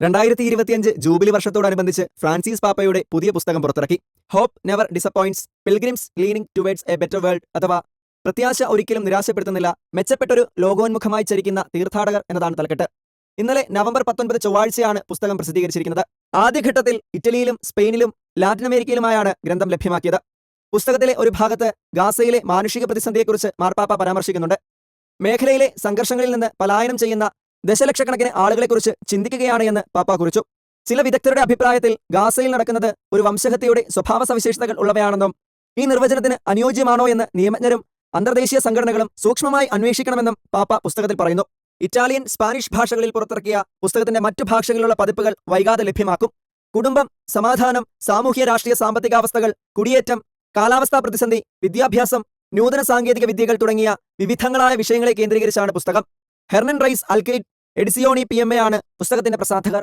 2025 jubilee വർഷത്തോടനുബന്ധിച്ച് Francis പാപ്പയുടെ പുതിയ പുസ്തകം പുറത്തിറക്കി. Hope never disappoints, pilgrims leaning towards a better world, അഥവാ പ്രത്യാശ ഒരിക്കലും നിരാശപ്പെടുത്തുന്നില്ല, മെച്ചപ്പെട്ടൊരു ലോകോന്മുഖമായി ചരിക്കുന്ന തീർത്ഥാടകർ എന്നതാണ് തലക്കെട്ട്. ഇന്നലെ നവംബർ 19 ചൊവ്വാഴ്ചയാണ് പുസ്തകം പ്രസിദ്ധീകരിച്ചിരിക്കുന്നത്. ആദ്യഘട്ടത്തിൽ ഇറ്റലിയിലും സ്പെയിനിലും ലാറ്റിൻ അമേരിക്കയിലുമായാണ് ഗ്രന്ഥം ലഭ്യമാക്കിയത്. പുസ്തകത്തിലെ ഒരു ഭാഗത്ത് ഗാസയിലെ മാനുഷിക പ്രതിസന്ധിയെക്കുറിച്ച് മാർപ്പാപ്പ പരാമർശിക്കുന്നുണ്ട്. മേഖലയിലെ സംഘർഷങ്ങളിൽ നിന്ന് പലായനം ചെയ്യുന്ന ദശലക്ഷക്കണക്കിന് ആളുകളെക്കുറിച്ച് ചിന്തിക്കുകയാണ് എന്ന് പാപ്പ കുറിച്ചു. ചില വിദഗ്ധരുടെ അഭിപ്രായത്തിൽ ഗാസയിൽ നടക്കുന്നത് ഒരു വംശഹത്യയുടെ സ്വഭാവ സവിശേഷതകൾ ഉള്ളവയാണെന്നും ഈ നിർവചനത്തിന് അനുയോജ്യമാണോ എന്ന് നിയമജ്ഞരും അന്തർദേശീയ സംഘടനകളും സൂക്ഷ്മമായി അന്വേഷിക്കണമെന്നും പാപ്പ പുസ്തകത്തിൽ പറയുന്നു. ഇറ്റാലിയൻ, സ്പാനിഷ് ഭാഷകളിൽ പുറത്തിറക്കിയ പുസ്തകത്തിന്റെ മറ്റു ഭാഷകളിലുള്ള പതിപ്പുകൾ വൈകാതെ ലഭ്യമാക്കും. കുടുംബം, സമാധാനം, സാമൂഹ്യ രാഷ്ട്രീയ സാമ്പത്തികാവസ്ഥകൾ, കുടിയേറ്റം, കാലാവസ്ഥാ പ്രതിസന്ധി, വിദ്യാഭ്യാസം, നൂതന സാങ്കേതിക വിദ്യകൾ തുടങ്ങിയ വിവിധങ്ങളായ വിഷയങ്ങളെ കേന്ദ്രീകരിച്ചാണ് പുസ്തകം. ഹെർനൻ റൈസ് അൽക്കൈറ്റ് എഡിസിയോണി PMA ആണ് പുസ്തകത്തിന്റെ പ്രസാധകർ.